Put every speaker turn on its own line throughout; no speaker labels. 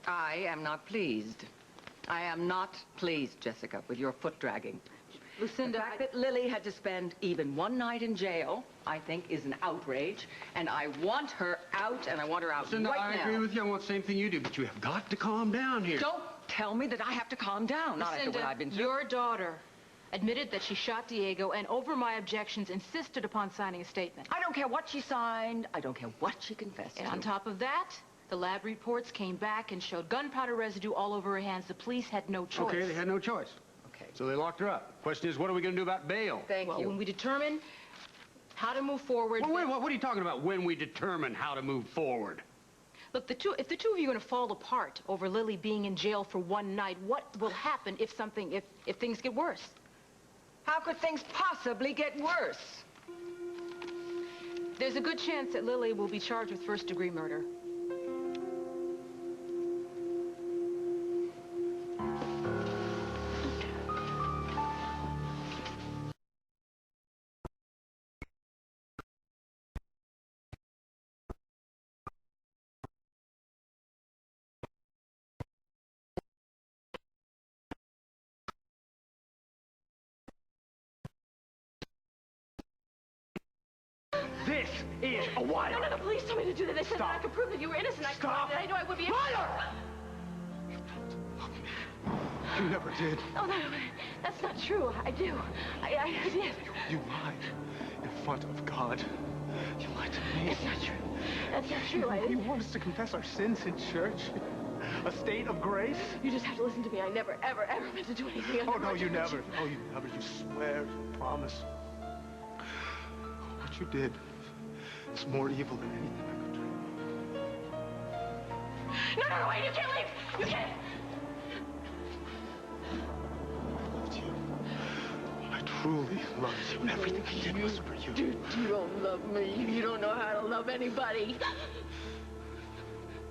I am not pleased. I am not pleased, Jessica, with your foot dragging.
Lucinda,
the fact that Lily had to spend even one night in jail, I think, is an outrage. And I want her out, and I want her out
Lucinda,
right now.
I agree with you. I want the same thing you do, but you have got to calm down here.
Don't tell me that I have to calm down, not after what I've been through.
Your daughter admitted that she shot Diego and, over my objections, insisted upon signing a statement.
I don't care what she signed. I don't care what she confessed
And
to.
on top of that, the lab reports came back and showed gunpowder residue all over her hands. The police had no choice.
Okay, they had no choice.
Okay.
So they locked her up. Question is, what are we going to do about bail?
Thank you.
Well, when we determine how to move forward...
Well, wait, what are you talking about, when we determine how to move forward?
Look, if the two of you are going to fall apart over Lily being in jail for one night, what will happen if things get worse?
How could things possibly get worse?
There's a good chance that Lily will be charged with first-degree murder.
This is a wire.
No, please tell me to do that. They said that I could prove that you were innocent.
Stop.
I know I would be...
Liar! You never did.
Oh, no, that's not true. I do. I did.
You lied in front of God. You lied to me.
That's not true. That's not true.
You want us to confess our sins in church? A state of grace?
You just have to listen to me. I never, ever, ever meant to do anything.
Oh, no, you never. Oh, you never. You swear, you promise. What you did is more evil than anything I could dream.
No, wait, you can't leave. You can't.
I loved you. I truly loved you. Everything I did was for you.
Dude, you don't love me. You don't know how to love anybody.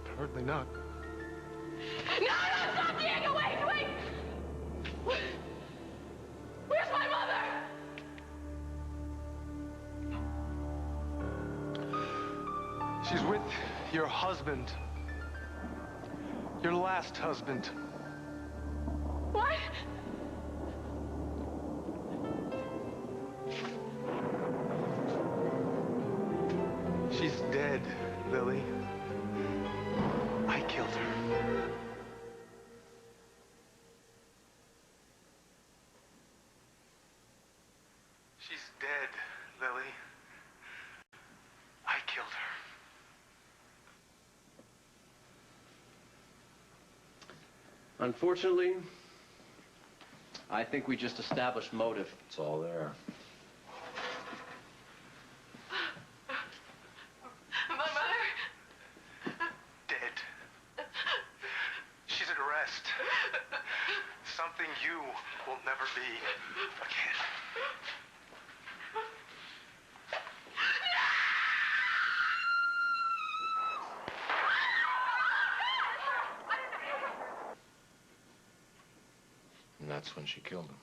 Apparently not.
No, stop, Diego, wait. Where's my mother?
She's with your husband. Your last husband.
What?
She's dead, Lily. I killed her. She's dead, Lily. I killed her.
Unfortunately, I think we just established motive. It's all there.
My mother?
Dead. She's at rest. Something you will never be again.
And that's when she killed him.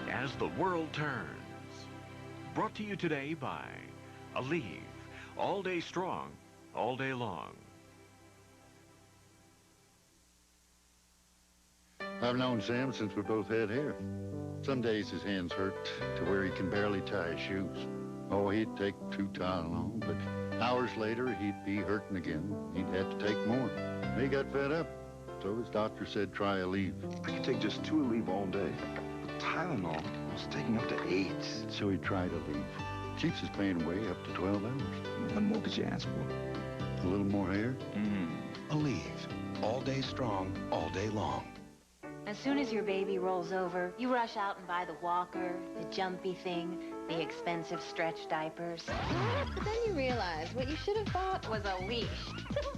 As the World Turns. Brought to you today by Aleve. All day strong, all day long.
I've known Sam since we both had hair. Some days his hands hurt to where he can barely tie his shoes. Oh, he'd take 2 Tylenol, but hours later he'd be hurting again. He'd have to take more. He got fed up, so his doctor said try Aleve.
I could take just 2 Aleve all day. Tylenol was taking up to 8.
So he tried Aleve. Keeps his pain away up to 12 hours.
What more could you ask for?
A little more hair?
Aleve. All day strong, all day long.
As soon as your baby rolls over, you rush out and buy the walker, the jumpy thing, the expensive stretch diapers. But then you realize what you should have bought was a leash.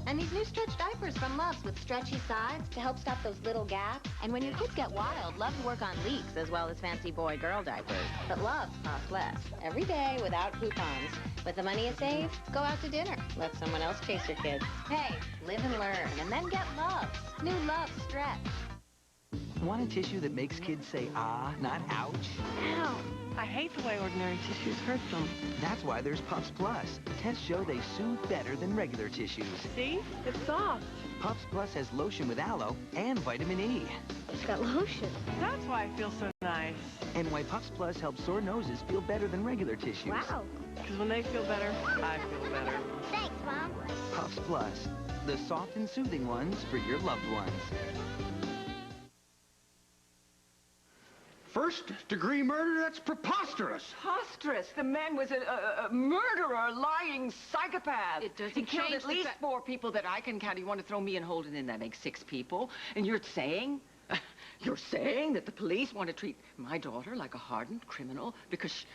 And these new stretch diapers from Love's with stretchy sides to help stop those little gaps. And when your kids get wild, Love's work on leaks as well as fancy boy-girl diapers. But Love's cost less. Every day without coupons. With the money you save, go out to dinner. Let someone else chase your kids. Hey, live and learn, and then get Love's. New Love's Stretch.
Want a tissue that makes kids say ah, not ouch?
Ow. I hate the way ordinary tissues hurt them.
That's why there's Puffs Plus. Tests show they soothe better than regular tissues.
See? It's soft.
Puffs Plus has lotion with aloe and vitamin E.
It's got lotion. That's why I feel so nice.
And why Puffs Plus helps sore noses feel better than regular tissues.
Wow. Because when they feel better, I feel better.
Thanks, Mom.
Puffs Plus. The soft and soothing ones for your loved ones.
First-degree murder? That's preposterous.
Preposterous. The man was a murderer, lying psychopath.
It doesn't
He killed
change
at least 4 people that I can count. You want to throw me and Holden in, that makes 6 people. And you're saying that the police want to treat my daughter like a hardened criminal because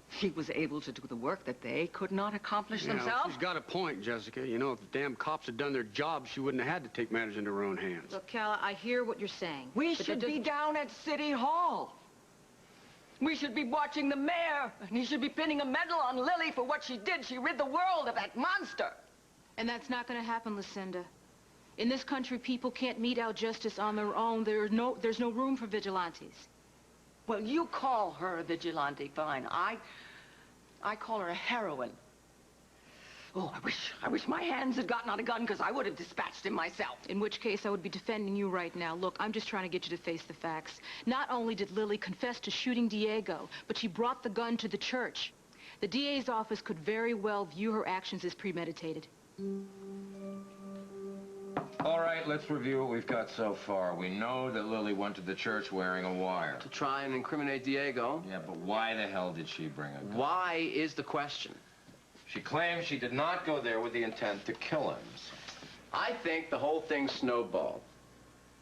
she was able to do the work that they could not accomplish themselves?
She's got a point, Jessica. You know, if the damn cops had done their job, she wouldn't have had to take matters into her own hands.
Look, Calla, I hear what you're saying.
We should be down at City Hall. We should be watching the mayor, and he should be pinning a medal on Lily for what she did. She rid the world of that monster.
And that's not going to happen, Lucinda. In this country, people can't mete out justice on their own. There's no room for vigilantes.
Well, you call her a vigilante, fine. I call her a heroine. Oh, I wish my hands had gotten on a gun, because I would have dispatched him myself.
In which case, I would be defending you right now. Look, I'm just trying to get you to face the facts. Not only did Lily confess to shooting Diego, but she brought the gun to the church. The DA's office could very well view her actions as premeditated.
All right, let's review what we've got so far. We know that Lily went to the church wearing a wire.
To try and incriminate Diego.
Yeah, but why the hell did she bring a gun?
Why is the question.
She claims she did not go there with the intent to kill him.
I think the whole thing snowballed.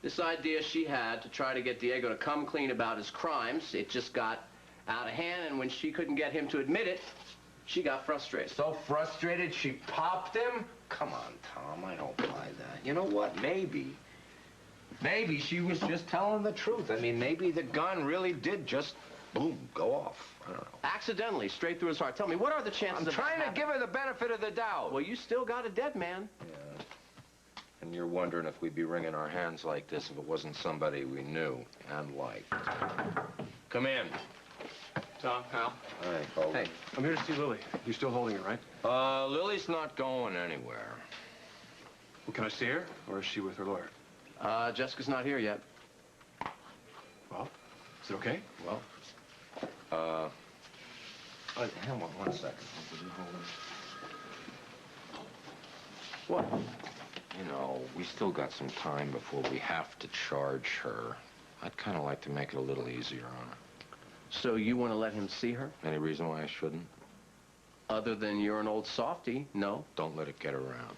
This idea she had to try to get Diego to come clean about his crimes, it just got out of hand, and when she couldn't get him to admit it, she got frustrated.
So frustrated she popped him? Come on, Tom, I don't buy that. You know what? Maybe she was just telling the truth. I mean, maybe the gun really did just, boom, go off. I don't know.
Accidentally, straight through his heart. Tell me, what are the chances
I'm
of
trying
that
to give her the benefit of the doubt.
Well, you still got a dead man.
Yeah. And you're wondering if we'd be wringing our hands like this if it wasn't somebody we knew and liked. Come in.
Tom, Hal.
Hi, Holden.
Hey.
I'm here to see Lily. You still holding her, right?
Lily's not going anywhere.
Well, can I see her, or is she with her lawyer?
Jessica's not here yet.
Well, is it okay?
Well, hang on one second.
What?
You know, we still got some time before we have to charge her. I'd kind of like to make it a little easier on her.
So you want to let him see her?
Any reason why I shouldn't?
Other than you're an old softy, no.
Don't let it get around.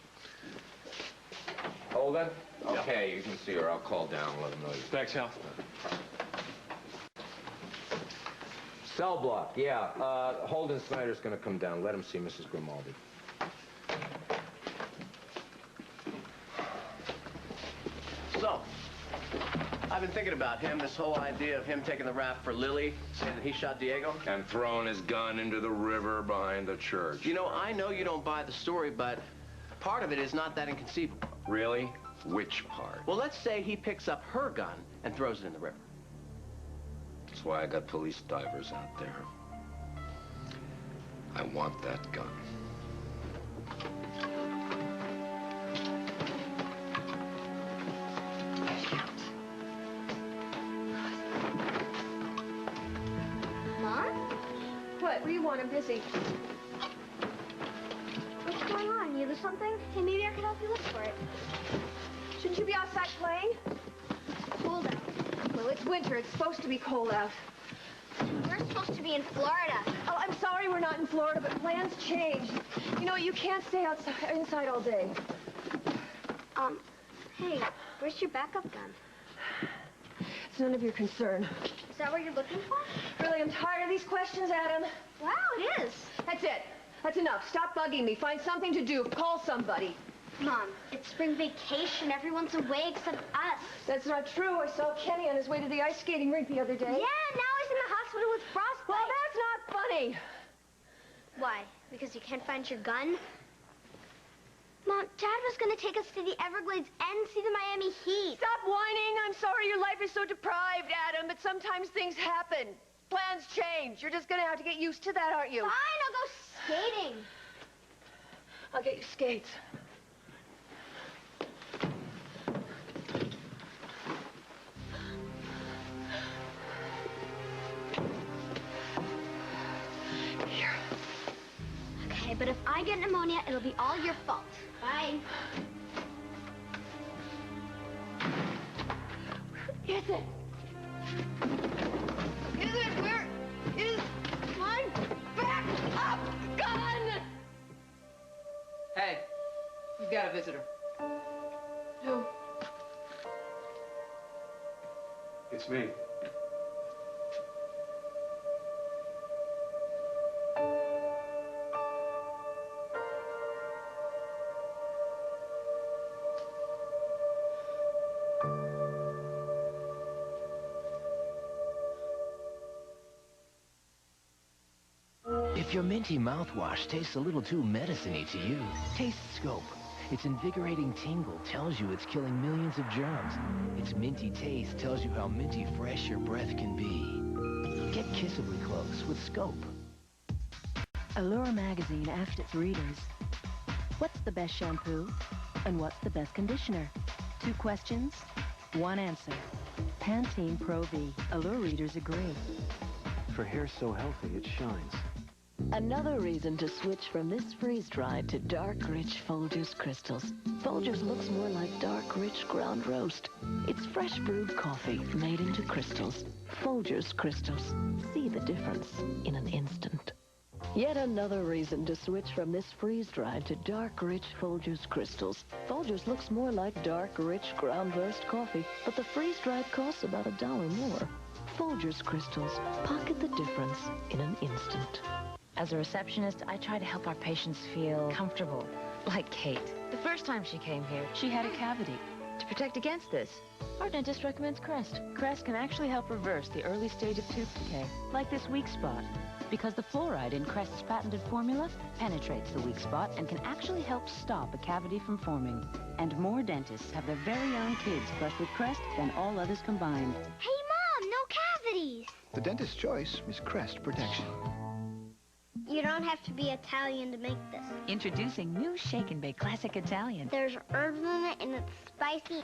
Holden? Okay, you can see her. I'll call down and let him know you.
Thanks, Hal.
Cell block, yeah. Holden Snyder's gonna come down. Let him see Mrs. Grimaldi.
So, I've been thinking about him, this whole idea of him taking the rap for Lily, saying that he shot Diego.
And throwing his gun into the river behind the church.
You know, I know you don't buy the story, but part of it is not that inconceivable.
Really? Which part?
Well, let's say he picks up her gun and throws it in the river.
That's why I got police divers out there. I want that gun.
Mom?
What do you want? I'm busy.
What's going on? You lose something? Hey, maybe I could help you look for it.
Shouldn't you be outside playing?
Cold out.
Well, it's winter. It's supposed to be cold out.
We're supposed to be in Florida.
Oh, I'm sorry we're not in Florida, but plans change. You know, you can't stay inside all day.
Hey, where's your backup gun?
It's none of your concern.
Is that what you're looking for?
Really, I'm tired of these questions, Adam.
Wow, it is.
That's it. That's enough. Stop bugging me. Find something to do. Call somebody.
Mom, it's spring vacation. Everyone's away except us.
That's not true. I saw Kenny on his way to the ice skating rink the other day.
Yeah, now he's in the hospital with frostbite.
Well, that's not funny.
Why? Because you can't find your gun? Mom, Dad was going to take us to the Everglades and see the Miami Heat.
Stop whining. I'm sorry your life is so deprived, Adam, but sometimes things happen. Plans change. You're just going to have to get used to that, aren't you?
Fine, I'll go skating.
I'll get you skates. Here.
Okay, but if I get pneumonia, it'll be all your fault. Bye.
Is it? Is it? Where is my backup gun?
Hey, you've got a visitor.
Who?
It's me.
If your minty mouthwash tastes a little too medicine-y to you, taste Scope. Its invigorating tingle tells you it's killing millions of germs. Its minty taste tells you how minty fresh your breath can be. Get kissably close with Scope.
Allure magazine asked its readers, what's the best shampoo and what's the best conditioner? 2 questions, 1 answer. Pantene Pro V. Allure readers agree.
For hair so healthy, it shines.
Another reason to switch from this freeze-dried to dark, rich Folgers crystals. Folgers looks more like dark, rich ground roast. It's fresh brewed coffee made into crystals. Folgers crystals. See the difference in an instant. Yet another reason to switch from this freeze-dried to dark, rich Folgers crystals. Folgers looks more like dark, rich ground roast coffee, but the freeze-dried costs about $1 more. Folgers crystals. Pocket the difference in an instant.
As a receptionist, I try to help our patients feel comfortable, like Kate. The first time she came here, she had a cavity. To protect against this, our dentist recommends Crest. Crest can actually help reverse the early stage of tooth decay, like this weak spot, because the fluoride in Crest's patented formula penetrates the weak spot and can actually help stop a cavity from forming. And more dentists have their very own kids brushed with Crest than all others combined.
Hey, Mom, no cavities.
The dentist's choice is Crest Protection.
You don't have to be Italian to make this.
Introducing new Shake and Bake Classic Italian.
There's herbs in it and it's spicy.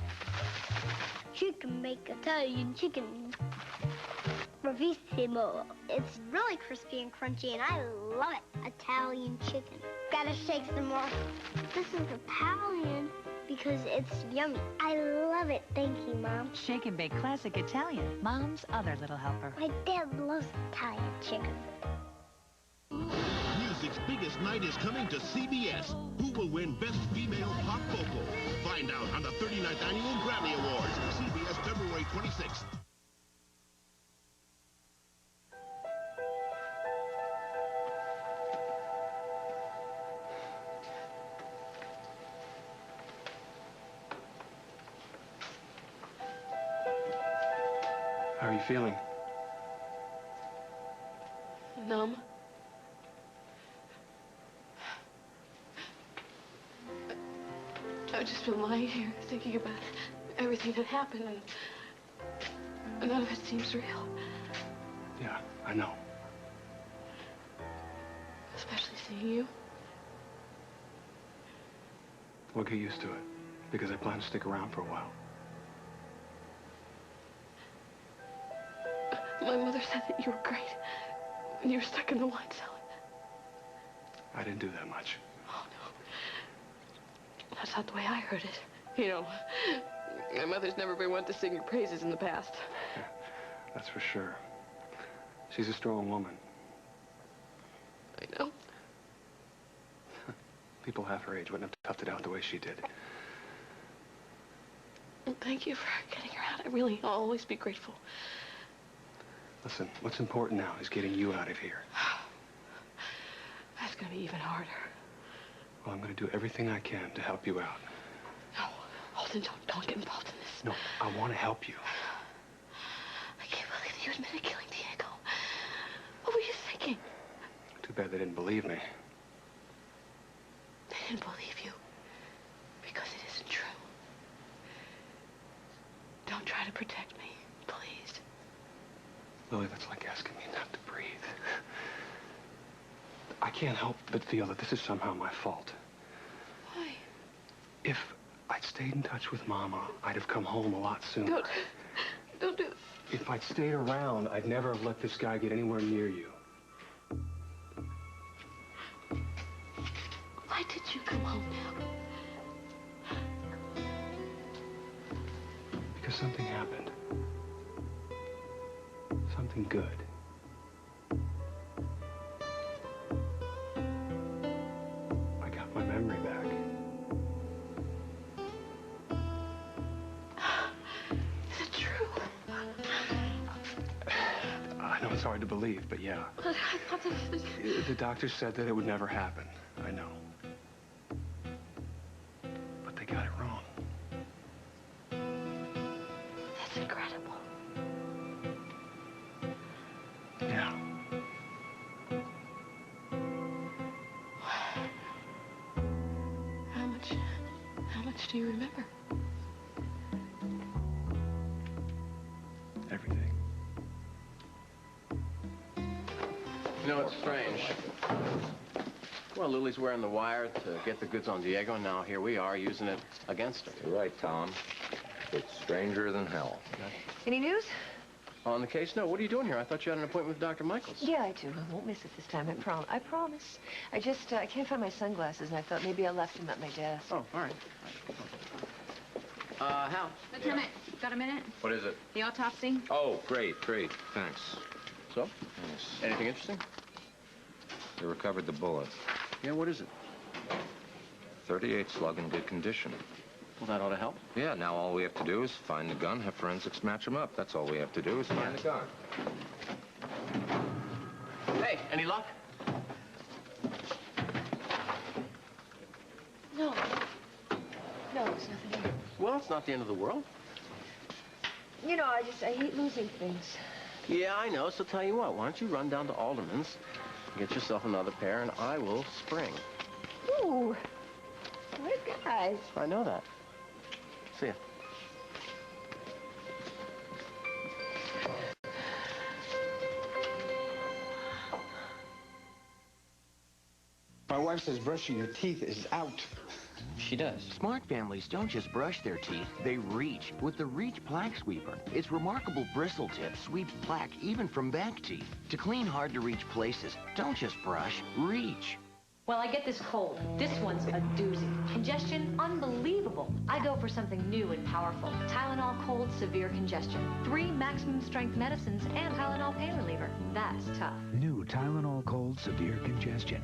Chicken bake Italian chicken. Bravissimo. It's really crispy and crunchy and I love it. Italian chicken. Gotta shake some more. This is Italian because it's yummy. I love it. Thank you, Mom.
Shake and Bake Classic Italian. Mom's other little helper.
My dad loves Italian chicken.
Music's biggest night is coming to CBS. Who will win Best Female Pop Vocal? Find out on the 39th Annual Grammy Awards. CBS February 26th.
How are you feeling?
Numb. I've just been lying here thinking about everything that happened, and none of it seems real.
Yeah, I know.
Especially seeing you.
We'll get used to it, because I plan to stick around for a while.
My mother said that you were great when you were stuck in the wine cellar.
I didn't do that much.
Oh, no. That's not the way I heard it. You know, my mother's never been one to sing your praises in the past.
Yeah, that's for sure. She's a strong woman.
I know.
People half her age wouldn't have toughed it out the way she did.
And thank you for getting her out. I'll always be grateful.
Listen, what's important now is getting you out of here.
That's gonna be even harder.
Well, I'm gonna do everything I can to help you out.
No, Holden, don't get involved in this.
No, I want to help you.
I can't believe you admitted killing Diego. What were you thinking?
Too bad they didn't believe me.
They didn't believe you because it isn't true. Don't try to protect me, please.
Lily, that's like asking me not to breathe. I can't help but feel that this is somehow my fault.
Why?
If I'd stayed in touch with Mama, I'd have come home a lot sooner.
Don't do that.
If I'd stayed around, I'd never have let this guy get anywhere near you.
Why did you come home now?
Because something happened. Something good. I got my memory back.
Is it true?
I know it's hard to believe, but yeah.
But I thought that...
The doctor said that it would never happen. I know. But they got it wrong.
That's incredible.
Yeah.
How much do you remember?
Everything.
You know, it's strange. Well, Lily's wearing the wire to get the goods on Diego, and now here we are using it against her.
You're right, Tom. It's stranger than hell.
Any news?
On the case? No. What are you doing here? I thought you had an appointment with Dr. Michaels.
Yeah, I do. I won't miss it this time. I promise. I just, I can't find my sunglasses, and I thought maybe I left them at my desk.
Oh, all right. Hal.
Lieutenant, got a minute?
What is it?
The autopsy?
Oh, great. Thanks.
So?
Yes.
Anything interesting?
They recovered the bullet.
Yeah, what is it?
38 slug in good condition.
Well, that ought to help.
Yeah, now all we have to do is find the gun, have forensics match them up. That's all we have to do is find the gun.
Hey, any luck?
No. No, there's nothing here.
Well, it's not the end of the world.
You know, I hate losing things.
Yeah, I know. So tell you what, why don't you run down to Alderman's, get yourself another pair, and I will spring.
Ooh. Nice guys.
I know that. See ya.
My wife says brushing your teeth is out.
She does. Smart families don't just brush their teeth, they reach with the Reach Plaque Sweeper. Its remarkable bristle tip sweeps plaque even from back teeth. To clean hard-to-reach places, don't just brush, reach.
Well, I get this cold. This one's a doozy. Congestion, unbelievable. I go for something new and powerful. Tylenol Cold Severe Congestion. 3 maximum strength medicines and Tylenol pain reliever. That's tough.
New Tylenol Cold Severe Congestion.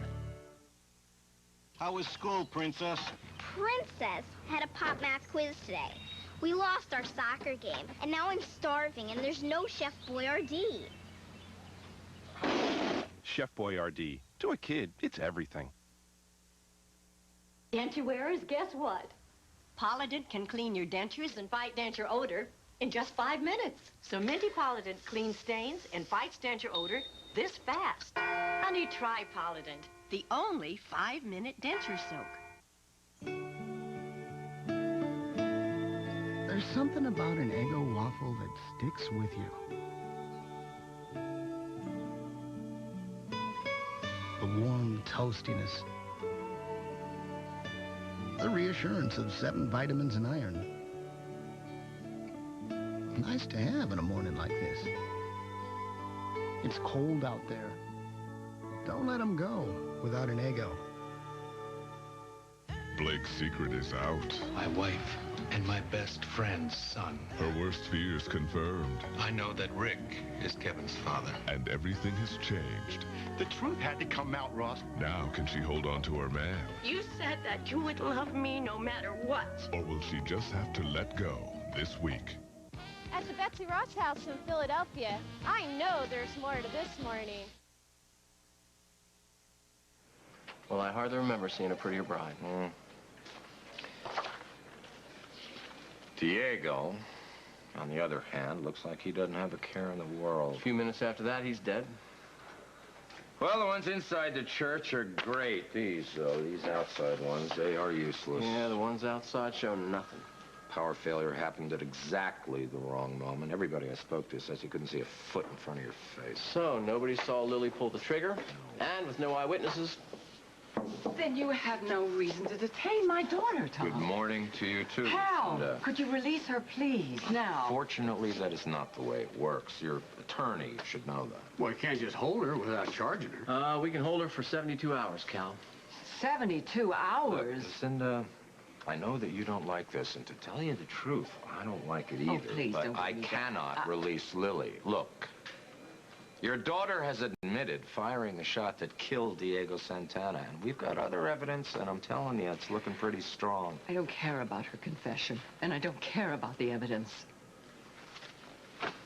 How was school, Princess?
Princess had a pop math quiz today. We lost our soccer game, and now I'm starving, and there's no Chef Boyardee.
Chef Boyardee. To a kid, it's everything.
Denture wearers, guess what? Polident can clean your dentures and fight denture odor in just 5 minutes. So Minty Polident cleans stains and fights denture odor this fast. Honey, try Polident, the only 5-minute denture soak.
There's something about an Eggo waffle that sticks with you. The warm toastiness. The reassurance of 7 vitamins and iron. Nice to have in a morning like this. It's cold out there. Don't let them go without an Eggo.
Blake's secret is out.
My wife and my best friend's son.
Her worst fears confirmed.
I know that Rick is Kevin's father.
And everything has changed.
The truth had to come out, Ross.
Now can she hold on to her man?
You said that you would love me no matter what.
Or will she just have to let go? this week.
At the Betsy Ross house in Philadelphia, I know there's more to this morning.
Well, I hardly remember seeing a prettier bride.
Diego, on the other hand, looks like he doesn't have a care in the world.
A few minutes after that, he's dead.
Well, the ones inside the church are great. These outside ones, they are useless.
Yeah, the ones outside show nothing.
Power failure happened at exactly the wrong moment. Everybody I spoke to says you couldn't see a foot in front of your face.
So, nobody saw Lily pull the trigger, and with no eyewitnesses.
Then you had no reason to detain my daughter, Tom.
Good morning to you, too.
Hal, could you release her, please, now?
Fortunately, that is not the way it works. Your attorney should know that.
Well, you can't just hold her without charging her.
We can hold her for 72 hours, Cal.
72 hours?
Look, Lucinda, I know that you don't like this, and to tell you the truth, I don't like it either.
Oh, please,
but
don't
I cannot release Lily. Look, your daughter has admitted firing the shot that killed Diego Santana, and we've got other evidence, and I'm telling you, it's looking pretty strong.
I don't care about her confession, and I don't care about the evidence.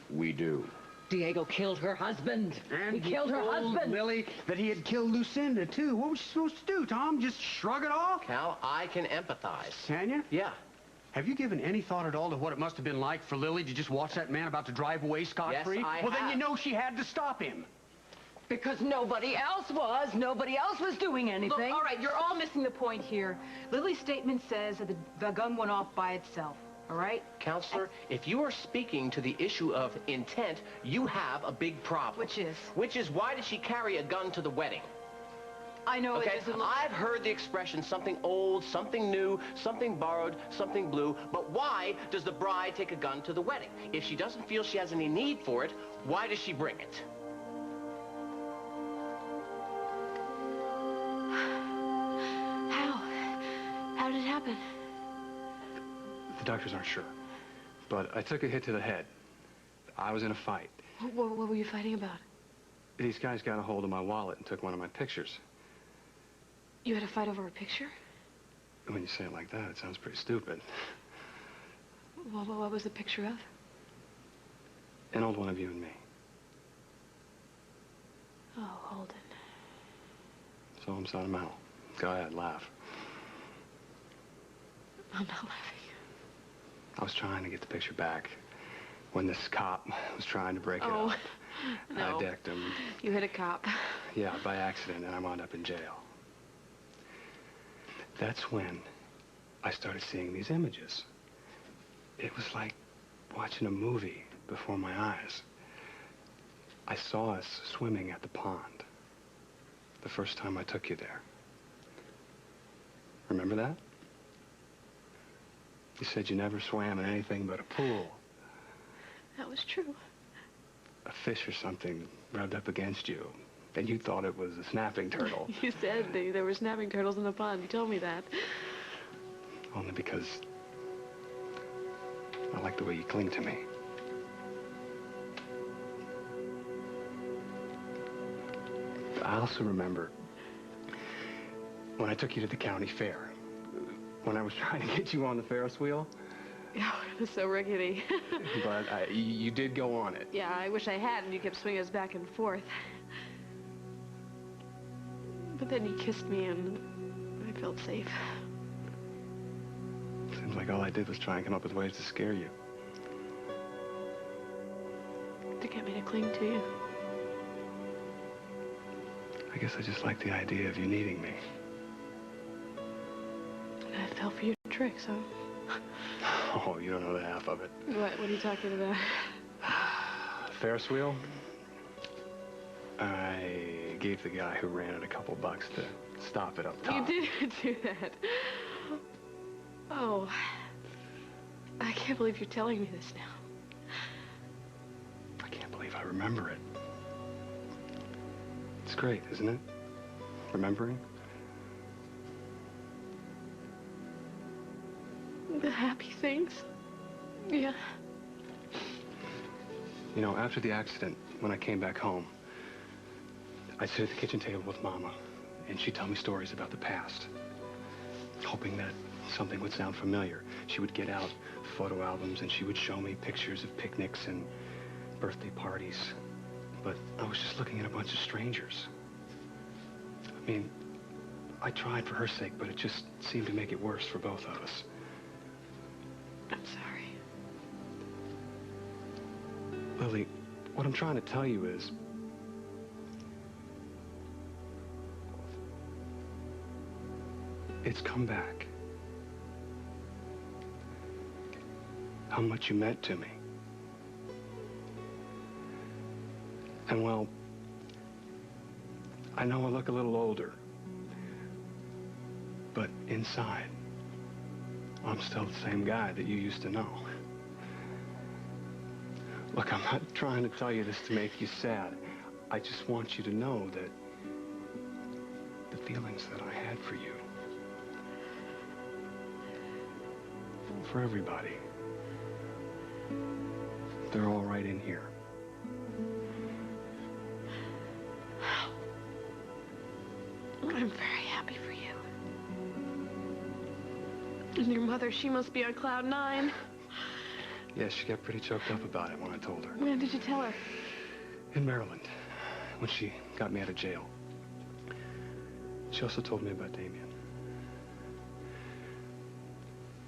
We do.
Diego killed her husband.
And
he killed her husband.
Lily that he had killed Lucinda, too. What was she supposed to do, Tom? Just shrug it off?
Cal, I can empathize.
Can you?
Yeah.
Have you given any thought at all to what it must have been like for Lily to just watch that man about to drive away scot-free?
Yes, I
Well, then
have.
you know she had to stop him.
Because nobody else was. Nobody else was doing anything.
Look, all right, you're all missing the point here. Lily's statement says that the gun went off by itself, all right?
Counselor, if you are speaking to the issue of intent, you have a big problem.
Which is?
Which is, why did she carry a gun to the wedding?
I know
Okay,
it doesn't look...
I've heard the expression, something old, something new, something borrowed, something blue, but why does the bride take a gun to the wedding? If she doesn't feel she has any need for it, why does she bring it?
How did it happen?
The doctors aren't sure. But I took a hit to the head. I was in a fight.
What were you fighting about?
These guys got a hold of my wallet and took one of my pictures.
You had a fight over a picture?
When you say it like that, it sounds pretty stupid.
Well, what was the picture of?
An old one of you and me.
Oh, Holden.
So I'm sentimental. Go ahead, laugh.
I'm not laughing.
I was trying to get the picture back when this cop was trying to break it up.
No.
I decked him.
You hit a cop.
Yeah, by accident, and I wound up in jail. That's when I started seeing these images. It was like watching a movie before my eyes. I saw us swimming at the pond the first time I took you there. Remember that? You said you never swam in anything but a pool.
That was true.
A fish or something rubbed up against you, and you thought it was a snapping turtle.
You said there were snapping turtles in the pond. You told me that.
Only because I like the way you cling to me. I also remember when I took you to the county fair, when I was trying to get you on the Ferris wheel.
Yeah, it was so rickety.
But you did go on it.
Yeah, I wish I had, and you kept swinging us back and forth. But then you kissed me, and I felt safe.
Seems like all I did was try and come up with ways to scare you.
To get me to cling to you.
I guess I just like the idea of you needing me.
And I fell for your tricks, huh?
Oh, you don't know the half of it.
What are you talking about?
Ferris wheel? I gave the guy who ran it a couple bucks to stop it up top.
You did do that. Oh. I can't believe you're telling me this now.
I can't believe I remember it. It's great, isn't it? Remembering?
The happy things. Yeah.
You know, after the accident, when I came back home, I'd sit at the kitchen table with Mama, and she'd tell me stories about the past, hoping that something would sound familiar. She would get out photo albums, and she would show me pictures of picnics and birthday parties. But I was just looking at a bunch of strangers. I mean, I tried for her sake, but it just seemed to make it worse for both of us.
I'm sorry.
Lily, what I'm trying to tell you is... it's come back. How much you meant to me. And well, I know I look a little older, but inside, I'm still the same guy that you used to know. Look, I'm not trying to tell you this to make you sad. I just want you to know that the feelings that I had for you, for everybody, they're all right in here.
I'm very happy for you. And your mother, she must be on cloud 9.
Yeah, she got pretty choked up about it when I told her.
When did you tell her?
In Maryland, when she got me out of jail. She also told me about Damien.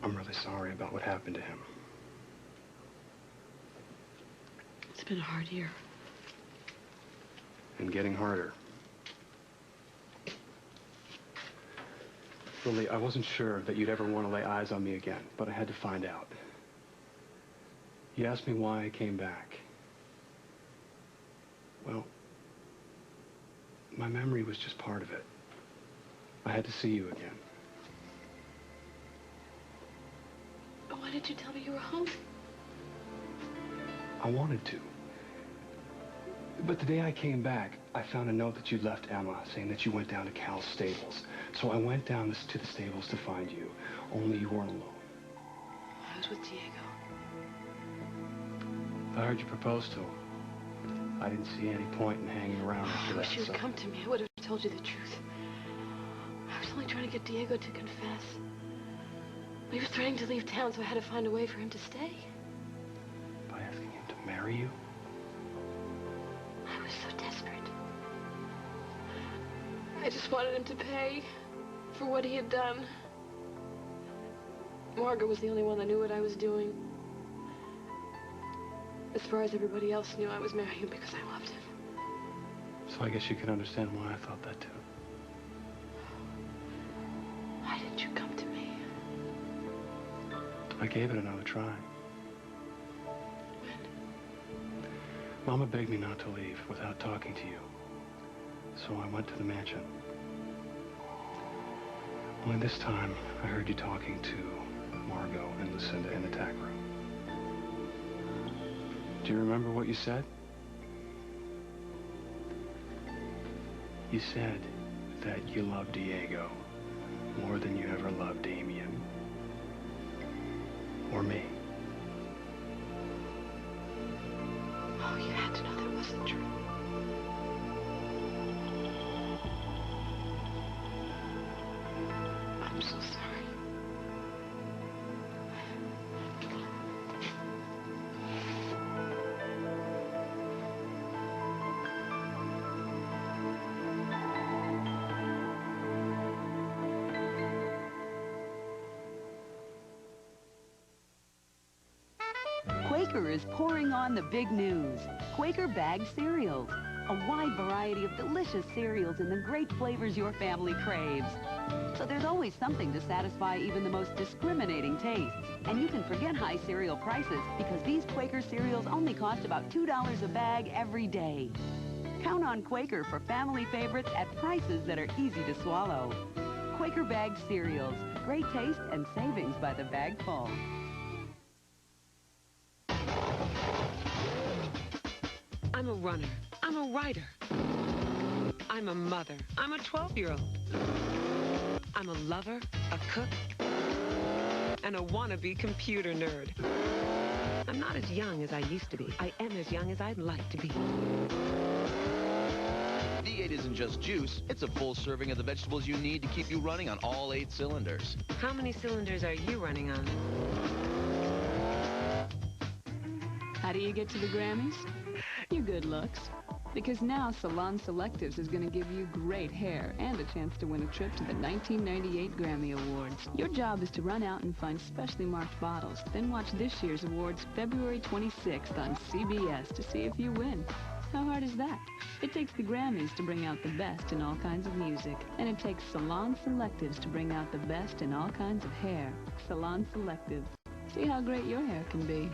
I'm really sorry about what happened to him.
It's been a hard year.
And getting harder. Lily, I wasn't sure that you'd ever want to lay eyes on me again, but I had to find out. You asked me why I came back. Well, my memory was just part of it. I had to see you again.
Why did you tell me you were home?
I wanted to. But the day I came back, I found a note that you'd left Emma saying that you went down to Cal's stables. So I went down to the stables to find you, only you weren't alone.
I was with Diego.
I heard you propose to him. I didn't see any point in hanging around after that.
I wish you would come to me. I would have told you the truth. I was only trying to get Diego to confess. He was threatening to leave town, so I had to find a way for him to stay.
By asking him to marry you?
I was so desperate. I just wanted him to pay for what he had done. Margo was the only one that knew what I was doing. As far as everybody else knew, I was marrying him because I loved him.
So I guess you can understand why I thought that too.
Why didn't you come to me?
I gave it another try.
When?
Mama begged me not to leave without talking to you. So I went to the mansion. Only this time, I heard you talking to Margo and Lucinda in the tack room. Do you remember what you said? You said that you loved Diego more than you ever loved Damien. Or me.
Oh, you had to know that wasn't true. I'm so sorry.
Quaker is pouring on the big news. Quaker bagged cereals. A wide variety of delicious cereals in the great flavors your family craves. So there's always something to satisfy even the most discriminating tastes. And you can forget high cereal prices because these Quaker cereals only cost about $2 a bag every day. Count on Quaker for family favorites at prices that are easy to swallow. Quaker bagged cereals. Great taste and savings by the bagful.
I'm a runner. I'm a writer. I'm a mother. I'm a 12-year-old. I'm a lover, a cook, and a wannabe computer nerd. I'm not as young as I used to be. I am as young as I'd like to be.
D8 isn't just juice. It's a full serving of the vegetables you need to keep you running on all 8 cylinders.
How many cylinders are you running on?
How do you get to the Grammys? Your good looks. Because now Salon Selectives is going to give you great hair and a chance to win a trip to the 1998 Grammy Awards. Your job is to run out and find specially marked bottles, then watch this year's awards February 26th on CBS to see if you win. How hard is that? It takes the Grammys to bring out the best in all kinds of music, and it takes Salon Selectives to bring out the best in all kinds of hair. Salon Selectives. See how great your hair can be.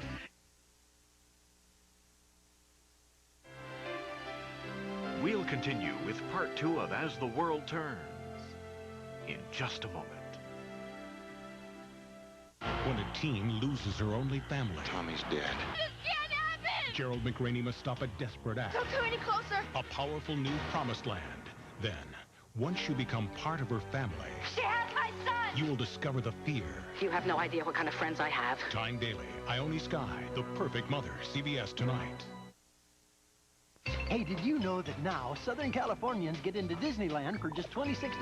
We'll continue with part 2 of As the World Turns in just a moment.
When a teen loses her only family,
Tommy's dead.
This can't happen!
Gerald McRaney must stop a desperate act.
Don't come any closer!
A powerful new promised land. Then, once you become part of her family,
She has my son!
you will discover the fear.
You have no idea what kind of friends I have.
Time Daily, Ione Skye, the perfect mother, CBS tonight.
Hey, did you know that now Southern Californians get into Disneyland for just $26?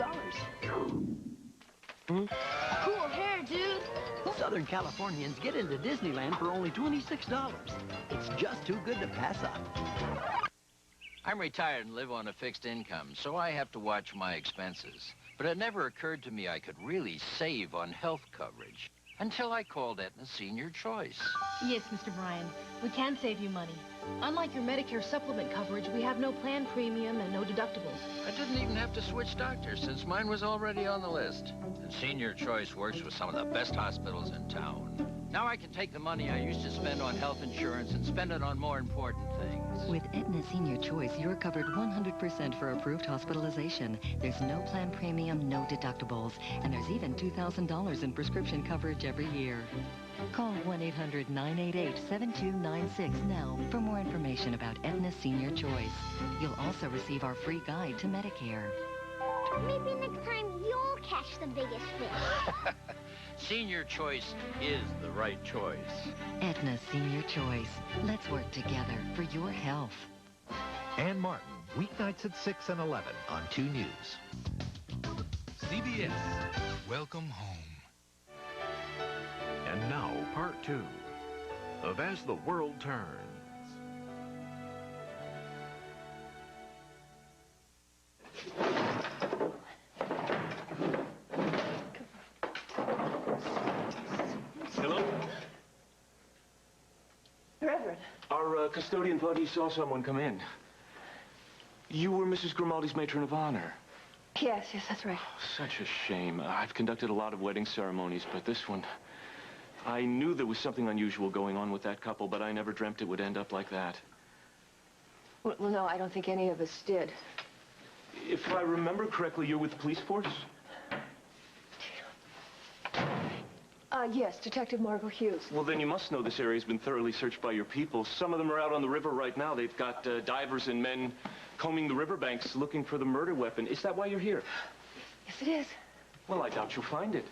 Cool hair, dude.
Southern Californians get into Disneyland for only $26. It's just too good to pass up.
I'm retired and live on a fixed income, so I have to watch my expenses. But it never occurred to me I could really save on health coverage until I called Aetna Senior Choice.
Yes, Mr. Bryan, we can save you money. Unlike your Medicare supplement coverage, we have no plan premium and no deductibles.
I didn't even have to switch doctors since mine was already on the list. And Senior Choice works with some of the best hospitals in town. Now I can take the money I used to spend on health insurance and spend it on more important things.
With Aetna Senior Choice, you're covered 100% for approved hospitalization. There's no plan premium, no deductibles, and there's even $2,000 in prescription coverage every year. Call 1-800-988-7296 now for more information about Aetna Senior Choice. You'll also receive our free guide to Medicare.
Maybe next time you'll catch the biggest fish.
Senior Choice is the right choice.
Aetna Senior Choice. Let's work together for your health.
Ann Martin, weeknights at 6 and 11 on 2 News.
CBS, welcome home. And now, part 2 of As the World Turns.
Hello?
Reverend.
Our custodian thought he saw someone come in. You were Mrs. Grimaldi's matron of honor.
Yes, that's right.
Such a shame. I've conducted a lot of wedding ceremonies, but this one... I knew there was something unusual going on with that couple, but I never dreamt it would end up like that.
Well, no, I don't think any of us did.
If I remember correctly, you're with the police force?
Yes, Detective Margo Hughes.
Well, then you must know this area's been thoroughly searched by your people. Some of them are out on the river right now. They've got divers and men combing the riverbanks looking for the murder weapon. Is that why you're here?
Yes, it is.
Well, I doubt you'll find it.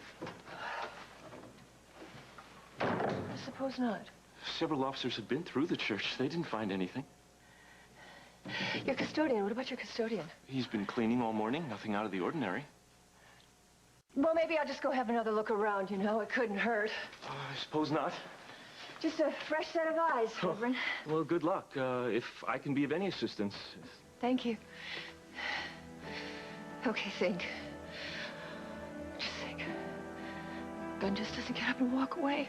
I suppose not.
Several officers have been through the church. They didn't find anything.
Your custodian, what about your custodian?
He's been cleaning all morning. Nothing out of the ordinary.
Well, maybe I'll just go have another look around, you know. It couldn't hurt.
I suppose not.
Just a fresh set of eyes, Reverend.
Well, good luck. If I can be of any assistance.
Thank you. Okay, think. Just think. Gun just doesn't get up and walk away.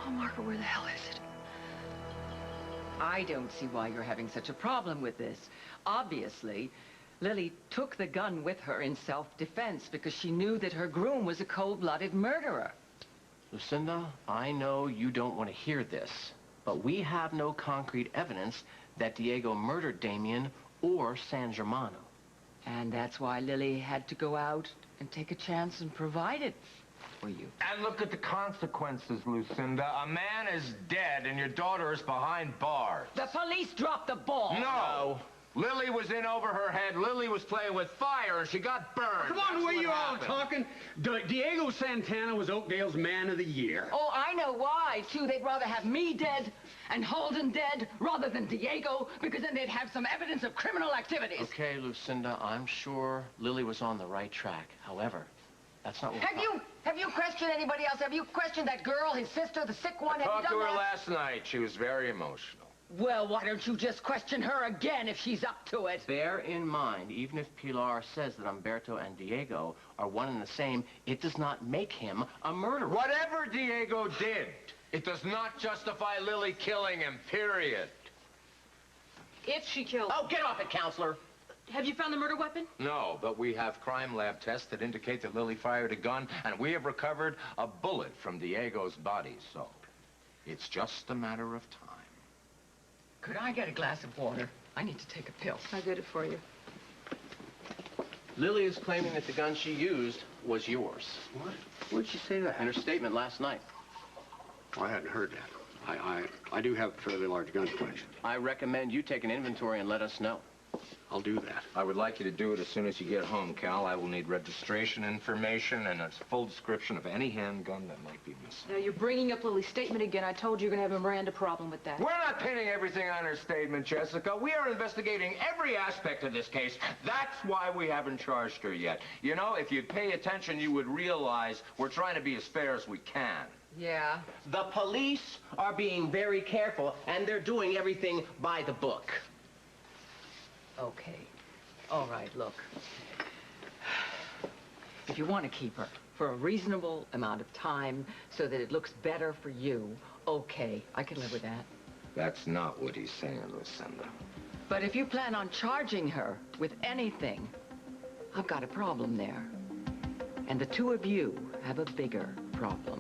Oh, Margo, where the hell is it?
I don't see why you're having such a problem with this. Obviously, Lily took the gun with her in self-defense because she knew that her groom was a cold-blooded murderer.
Lucinda, I know you don't want to hear this, but we have no concrete evidence that Diego murdered Damien or San Germano.
And that's why Lily had to go out and take a chance and provide it for you.
And look at the consequences, Lucinda. A man is dead and your daughter is behind bars.
The police dropped the ball.
No. Lily was in over her head. Lily was playing with fire and she got burned.
Come on, the way you all talking. Diego Santana was Oakdale's Man of the Year.
Oh, I know why, too. They'd rather have me dead and Holden dead rather than Diego, because then they'd have some evidence of criminal activities.
Okay, Lucinda, I'm sure Lily was on the right track. However, That's not what...
Have you questioned anybody else? Have you questioned that girl, his sister, the sick one?
I
Have you
talked to
done
her
that?
last night. She was very emotional.
Well, why don't you just question her again if she's up to it?
Bear in mind, even if Pilar says that Umberto and Diego are one and the same, it does not make him a murderer.
Whatever Diego did, it does not justify Lily killing him, period.
If she killed...
Oh, get off it, counselor.
Have you found the murder weapon?
No, but we have crime lab tests that indicate that Lily fired a gun, and we have recovered a bullet from Diego's body, so it's just a matter of time.
Could I get a glass of water? I need to take a pill.
I'll get it for you.
Lily is claiming that the gun she used was yours.
What? Where'd she say that?
In her statement last night.
I hadn't heard that. I do have a fairly large gun collection.
I recommend you take an inventory and let us know.
I'll do that.
I would like you to do it as soon as you get home, Cal. I will need registration information and a full description of any handgun that might be missing.
Now, you're bringing up Lily's statement again. I told you you're going to have a Miranda problem with that.
We're not pinning everything on her statement, Jessica. We are investigating every aspect of this case. That's why we haven't charged her yet. You know, if you'd pay attention, you would realize we're trying to be as fair as we can.
Yeah?
The police are being very careful, and they're doing everything by the book.
Okay. All right, look. If you want to keep her for a reasonable amount of time so that it looks better for you, okay, I can live with that.
That's not what he's saying, Lucinda.
But if you plan on charging her with anything, I've got a problem there. And the two of you have a bigger problem.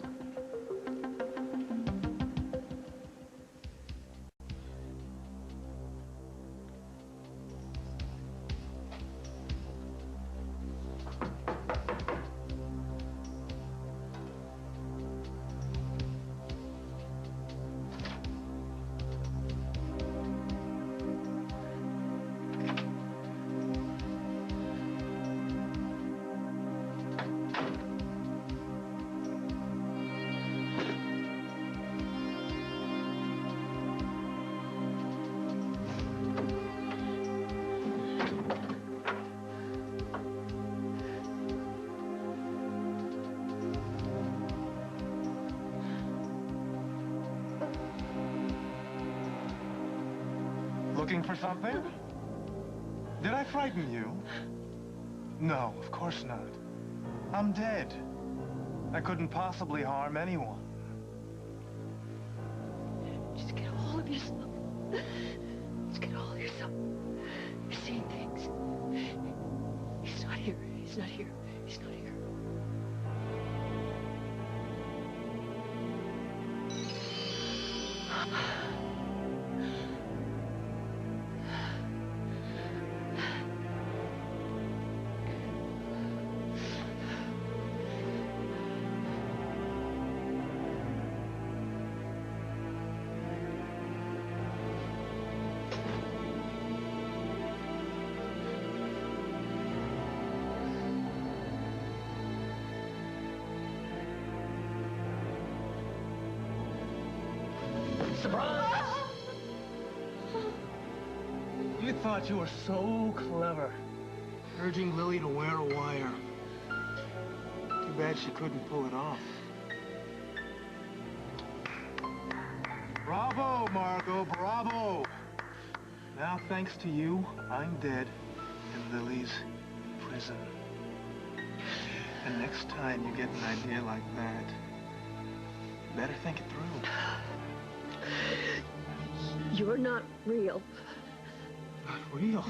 Looking for something? Did I frighten you? No, of course not. I'm dead. I couldn't possibly harm anyone.
Just get a hold of yourself. Just get a hold of yourself. You're seeing things. He's not here. He's not here. He's not here.
Surprise! You thought you were so clever, urging Lily to wear a wire. Too bad she couldn't pull it off. Bravo, Margo, bravo! Now, thanks to you, I'm dead, and Lily's in prison. And next time you get an idea like that, you better think it through.
You're not real.
Not real?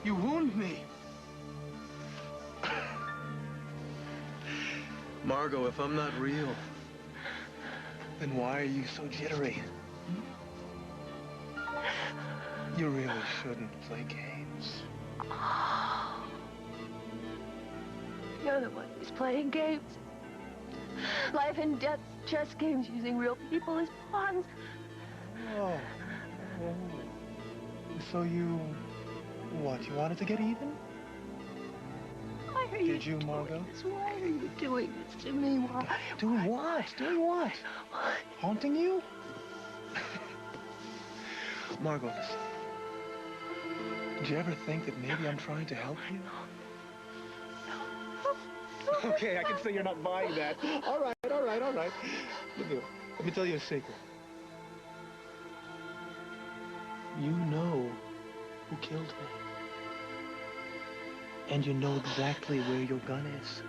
You wound me. Margo, if I'm not real, then why are you so jittery? You really shouldn't play games.
You're the one who's playing games. Life and death chess games using real people as pawns.
Oh. So you... what, you wanted to get even?
Why are you
Did you, Margo?
doing this? Why are you doing this to me? Why?
Doing what? Doing what? Haunting you? Margo, listen. Did you ever think that maybe I'm trying to help you? Okay, I can see you're not buying that. All right. Let me tell you a secret. You know who killed me. And you know exactly where your gun is.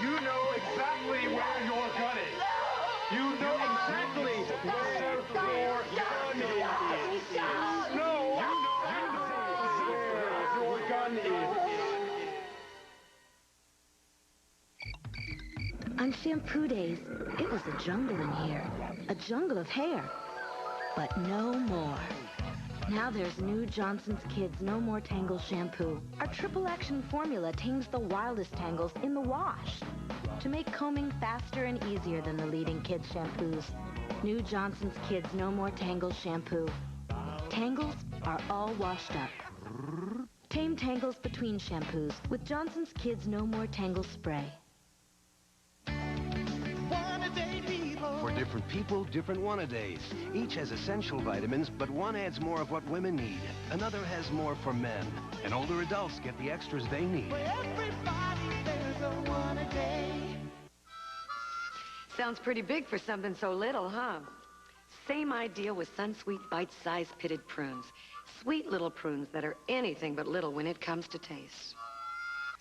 You know exactly where your gun is. You know exactly where your gun is. No, you know where your gun is.
On shampoo days, it was a jungle in here. A jungle of hair. But no more. Now there's new Johnson's Kids No More Tangle shampoo. Our triple action formula tames the wildest tangles in the wash to make combing faster and easier than the leading kids shampoos. New Johnson's Kids No More Tangle shampoo. Tangles are all washed up. Tame tangles between shampoos with Johnson's Kids No More Tangle spray.
For different people, different want-a-days. Each has essential vitamins, but one adds more of what women need. Another has more for men. And older adults get the extras they need.
For everybody, there's a one-a-day.
Sounds pretty big for something so little, huh? Same idea with Sunsweet bite-sized pitted prunes. Sweet little prunes that are anything but little when it comes to taste.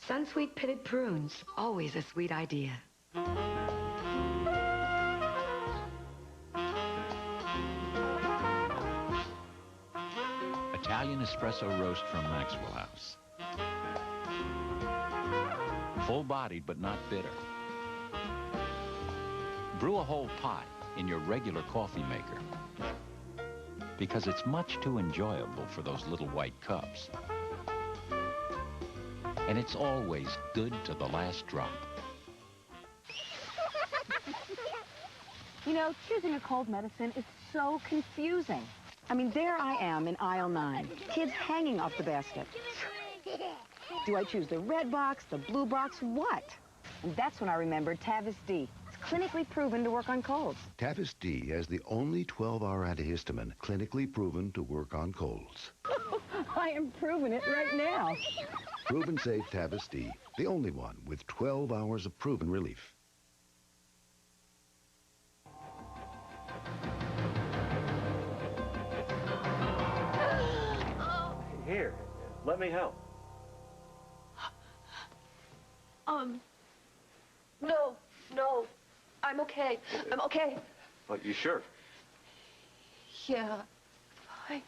Sunsweet pitted prunes, always a sweet idea.
Italian espresso roast from Maxwell House. Full-bodied but not bitter. Brew a whole pot in your regular coffee maker because it's much too enjoyable for those little white cups. And it's always good to the last drop.
You know, choosing a cold medicine is so confusing. I mean, there I am in aisle 9, kids hanging off the basket. Do I choose the red box, the blue box, what? And that's when I remembered Tavis D. It's clinically proven to work on colds.
Tavis D has the only 12-hour antihistamine clinically proven to work on colds.
I am proving it right now.
Proven safe Tavis D, the only one with 12 hours of proven relief.
Here, let me help.
No, I'm okay. I'm okay.
But you sure?
Yeah, fine.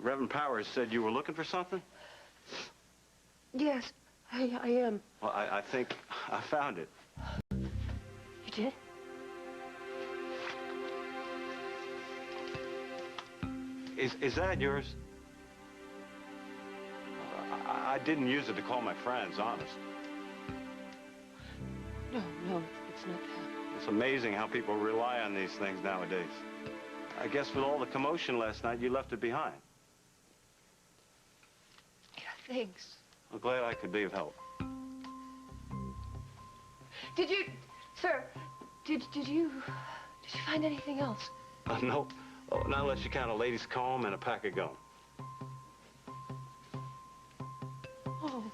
Reverend Powers said you were looking for something?
Yes, I am.
Well, I think I found it.
You did?
Is that yours? I didn't use it to call my friends, honest.
No, it's not that.
It's amazing how people rely on these things nowadays. I guess with all the commotion last night, you left it behind.
Yeah, thanks.
I'm glad I could be of help.
Did you, sir, did you find anything else?
No. Oh, not unless you count a lady's comb and a pack of gum.
Oh.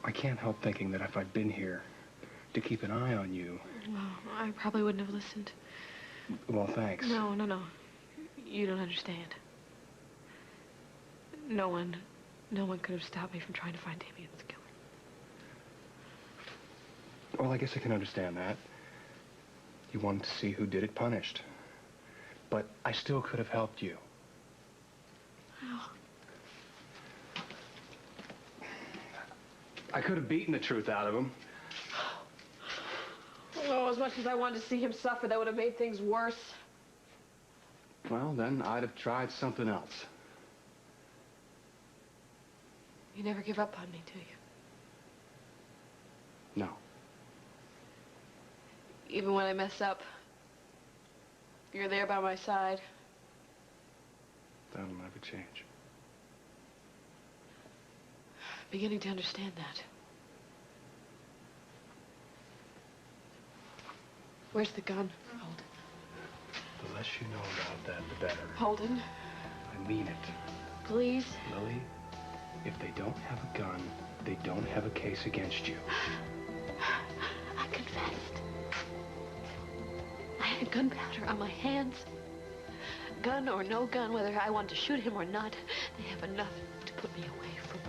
I can't help thinking that if I'd been here to keep an eye on you...
Well, I probably wouldn't have listened.
Well, thanks.
No. You don't understand. No one could have stopped me from trying to find Damien's killer.
Well, I guess I can understand that. You wanted to see who did it punished. But I still could have helped you.
How?
I could have beaten the truth out of him.
Oh, as much as I wanted to see him suffer, that would have made things worse.
Well, then I'd have tried something else.
You never give up on me, do you?
No.
Even when I mess up, you're there by my side.
That'll never change.
Beginning to understand that. Where's the gun, Holden?
less you know about that, the better.
Holden,
I mean it.
please.
Lily, if they don't have a gun, they don't have a case against you.
I confessed. I had gunpowder on my hands. Gun or no gun, whether I want to shoot him or not, they have enough to put me away for murder.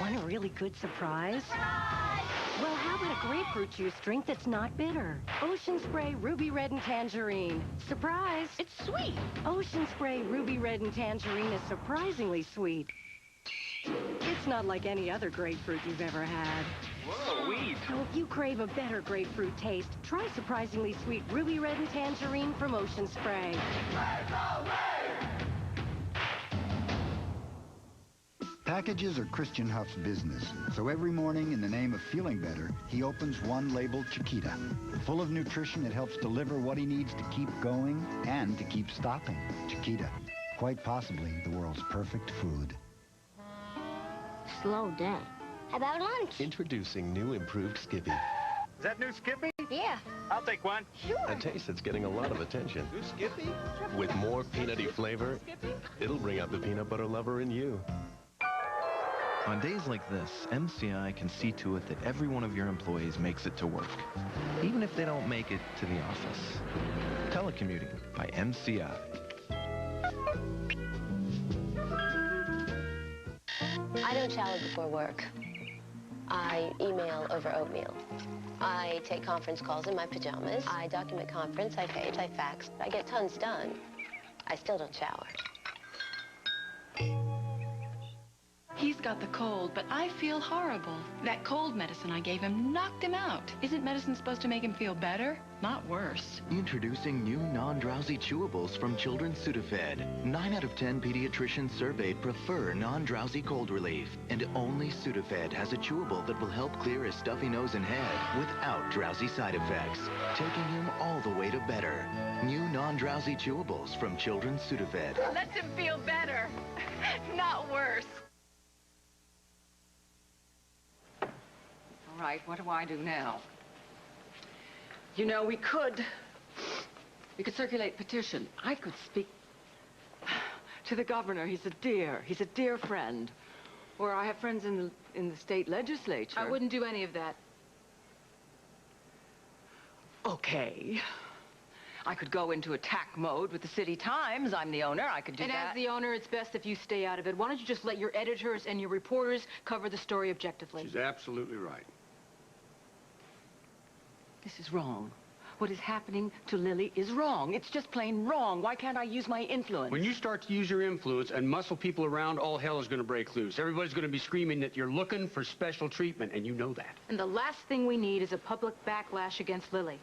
Want a really good surprise? Well, how about a grapefruit juice drink that's not bitter? Ocean Spray Ruby Red and Tangerine. Surprise! It's sweet. Ocean Spray Ruby Red and Tangerine is surprisingly sweet. It's not like any other grapefruit you've ever had.
Whoa, sweet.
So if you crave a better grapefruit taste, try surprisingly sweet Ruby Red and Tangerine from Ocean Spray.
Packages are Christian Huff's business, so every morning in the name of feeling better, he opens one labeled Chiquita, full of nutrition that helps deliver what he needs to keep going and to keep stopping. Chiquita, quite possibly the world's perfect food.
Slow down. How about lunch?
Introducing new improved Skippy.
Is that new Skippy?
Yeah.
I'll take one.
Sure.
A taste that's getting a lot of attention.
New Skippy?
With more peanutty flavor, it'll bring out the peanut butter lover in you.
On days like this, MCI can see to it that every one of your employees makes it to work, even if they don't make it to the office. Telecommuting by MCI.
I don't shower before work. I email over oatmeal. I take conference calls in my pajamas. I document conference, I page, I fax. I get tons done. I still don't shower.
He's got the cold, but I feel horrible. That cold medicine I gave him knocked him out. Isn't medicine supposed to make him feel better? Not worse.
Introducing new non-drowsy chewables from Children's Sudafed. 9 out of 10 pediatricians surveyed prefer non-drowsy cold relief. And only Sudafed has a chewable that will help clear his stuffy nose and head without drowsy side effects, taking him all the way to better. New non-drowsy chewables from Children's Sudafed.
Let him feel better, not worse.
All right, what do I do now? You know, we could circulate petition. I could speak to the governor. He's a dear friend. Or I have friends in the state legislature.
I wouldn't do any of that.
Okay. I could go into attack mode with the City Times. I'm the owner. I could do that.
And as the owner, it's best if you stay out of it. Why don't you just let your editors and your reporters cover the story objectively?
She's absolutely right.
This is wrong. What is happening to Lily is wrong. It's just plain wrong. Why can't I use my influence?
When you start to use your influence and muscle people around, all hell is going to break loose. Everybody's going to be screaming that you're looking for special treatment, and you know that.
And the last thing we need is a public backlash against Lily.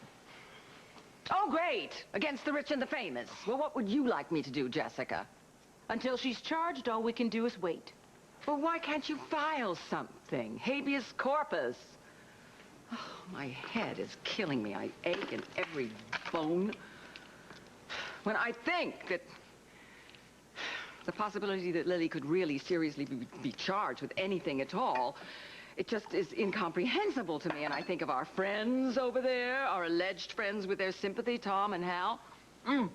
Oh, great! Against the rich and the famous. Well, what would you like me to do, Jessica?
Until she's charged, all we can do is wait.
Well, why can't you file something? Habeas corpus. Oh, my head is killing me. I ache in every bone. When I think that the possibility that Lily could really seriously be charged with anything at all, it just is incomprehensible to me. And I think of our friends over there, our alleged friends with their sympathy, Tom and Hal. Oh,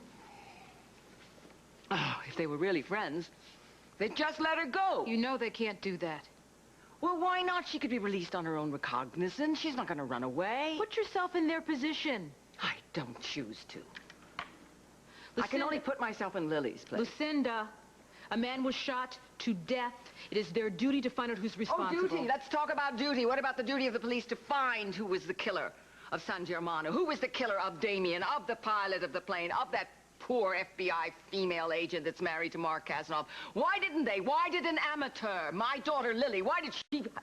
if they were really friends, they'd just let her go.
You know they can't do that.
Well, why not? She could be released on her own recognizance. She's not going to run away.
Put yourself in their position.
I don't choose to.
Lucinda,
I can only put myself in Lily's place.
Lucinda, a man was shot to death. It is their duty to find out who's responsible.
Oh, duty. Let's talk about duty. What about the duty of the police to find who was the killer of San Germano? Who was the killer of Damien, of the pilot of the plane, of that poor FBI female agent that's married to Mark Kasanoff? Why didn't they? Why did an amateur, my daughter Lily, why did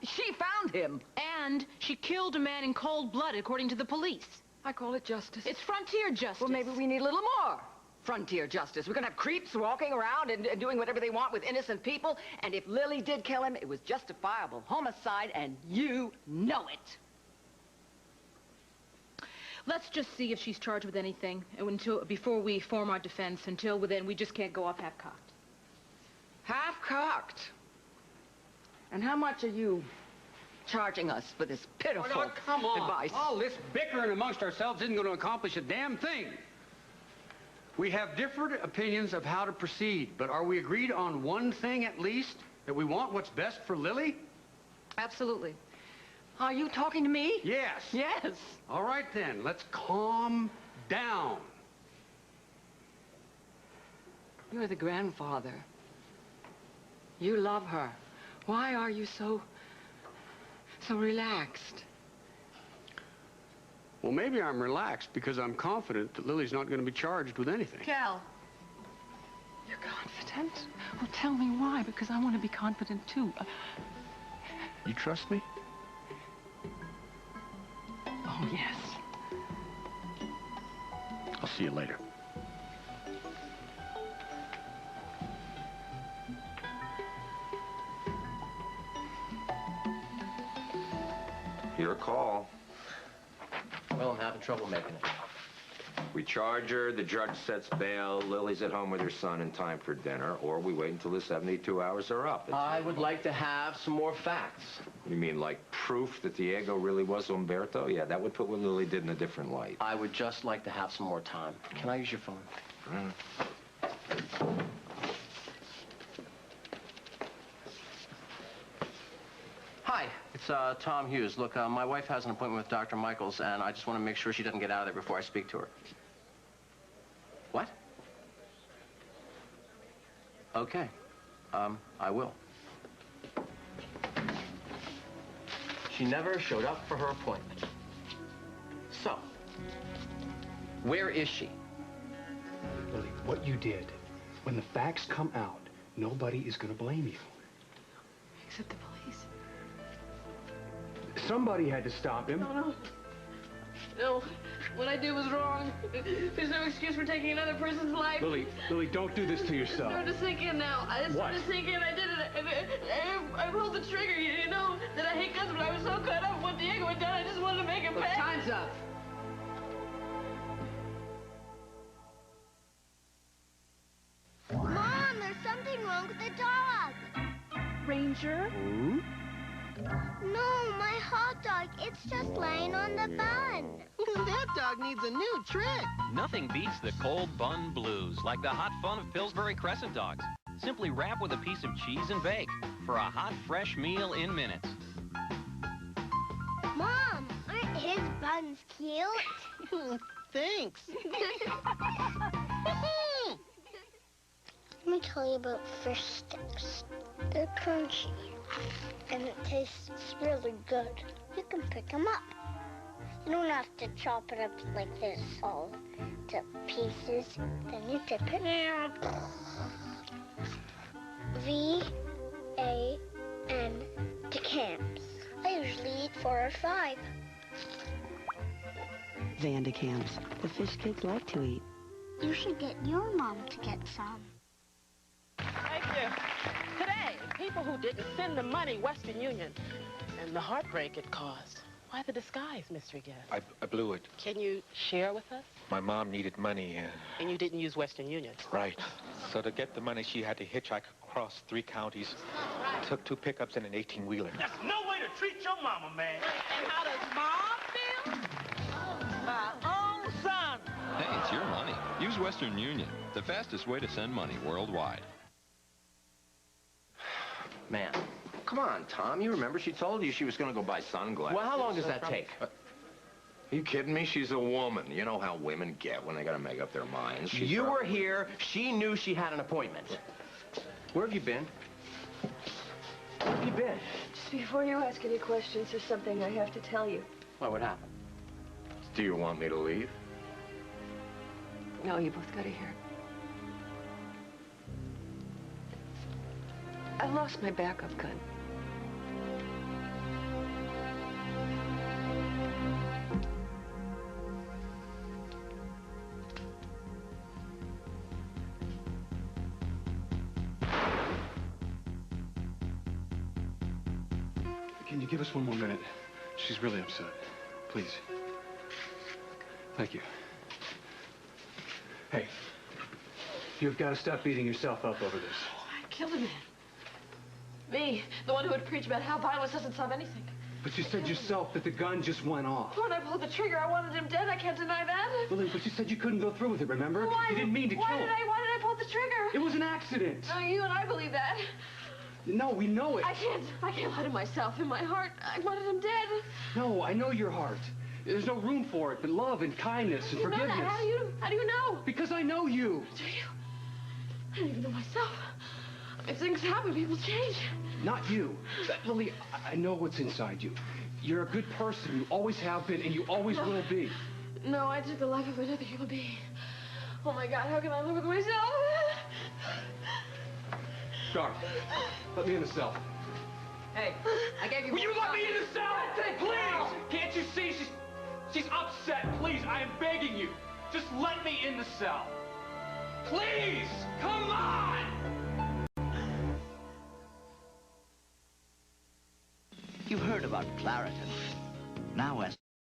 she found him?
And she killed a man in cold blood, according to the police.
I call it justice.
It's frontier justice.
Well, maybe we need a little more frontier justice. We're going to have creeps walking around and doing whatever they want with innocent people. And if Lily did kill him, it was justifiable homicide, and you know it.
Let's just see if she's charged with anything before we form our defense. Until then, we just can't go off half-cocked.
Half-cocked? And how much are you charging us for this pitiful
Oh, come on.
advice?
All this bickering amongst ourselves isn't going to accomplish a damn thing. We have different opinions of how to proceed, but are we agreed on one thing at least? That we want what's best for Lily?
Absolutely. Are you talking to me?
Yes.
Yes.
All right, then. Let's calm down.
You're the grandfather. You love her. Why are you so relaxed?
Well, maybe I'm relaxed because I'm confident that Lily's not going to be charged with anything.
Cal. You're confident? Well, tell me why, because I want to be confident, too.
You trust me?
Oh, yes.
I'll see you later.
Your call.
Well, I'm having trouble making it.
We charge her, the judge sets bail, Lily's at home with her son in time for dinner, or we wait until the 72 hours are up.
I would like to have some more facts.
You mean like proof that Diego really was Umberto? Yeah, that would put what Lily did in a different light.
I would just like to have some more time. Can I use your phone? Hi, it's Tom Hughes. Look, my wife has an appointment with Dr. Michaels, and I just want to make sure she doesn't get out of there before I speak to her. What? Okay. I will. She never showed up for her appointment. So, where is she?
Lily, what you did, when the facts come out, nobody is going to blame you.
Except the police.
Somebody had to stop him.
No. No, what I did was wrong. There's no excuse for taking another person's life.
Lily, don't do this to yourself.
Starting to sink in now. It's starting to sink in. I did it. I pulled the trigger. You know that I hate guns, but I was so caught up with what Diego had done. I just wanted to make him pay.
Time's up.
Mom, there's something wrong with the dog.
Ranger?
No, my hot dog. It's just laying on the bun.
That dog needs a new trick.
Nothing beats the cold bun blues, like the hot fun of Pillsbury Crescent Dogs. Simply wrap with a piece of cheese and bake for a hot, fresh meal in minutes.
Mom, aren't his buns cute?
Thanks.
Let me tell you about fish sticks. They're crunchy, and it tastes really good. You can pick them up. You don't have to chop it up like this, all to pieces. Then you dip it. V-A-N, decams. I usually eat 4 or 5.
Vandicams, the fish kids like to eat.
You should get your mom to get some.
Thank you. Today, people who didn't send the money, Western Union, and the heartbreak it caused. Why the disguise, mystery guest?
I blew it.
Can you share with us?
My mom needed money.
And you didn't use Western Union?
Right. So to get the money, she had to hitchhike across 3 counties. Took 2 pickups and an 18-wheeler.
That's no way to treat your mama, man.
And how does Mom feel? My own son.
Hey, it's your money. Use Western Union, the fastest way to send money worldwide.
Man.
Come on, Tom. You remember she told you she was going to go buy sunglasses.
Well, how long does that take?
Are you kidding me? She's a woman. You know how women get when they got to make up their minds.
You were here. She knew she had an appointment. Where have you been? Where have you been?
Just before you ask any questions, there's something I have to tell you.
What happened?
Do you want me to leave?
No, you both gotta hear it. I lost my backup gun.
Can you give us one more minute? She's really upset. Please. Thank you. Hey, you've got to stop beating yourself up over this.
I killed a man. Me, the one who would preach about how violence doesn't solve anything.
But you said yourself that the gun just went off.
When I pulled the trigger, I wanted him dead. I can't deny that.
Lily, but you said you couldn't go through with it, remember?
Why?
You didn't mean to kill him.
Why did I pull the trigger?
It was an accident.
No, you and I believe that.
No, we know it.
I can't lie to myself. In my heart, I wanted him dead.
No, I know your heart. There's no room for it but love and kindness and forgiveness.
Know that. How do you know?
Because I know you.
Do you? I don't even know myself. If things happen, people change.
Not you. Lily, I know what's inside you. You're a good person. You always have been, and you always will be.
No, I took the life of another human being. Oh, my God, how can I live with myself?
Scarf, let me in the cell.
Hey, I gave you...
Will you let me in the cell? Please! Can't you see? She's upset. Please, I am begging you. Just let me in the cell. Please! Come on!
You've heard about Claritin. Now as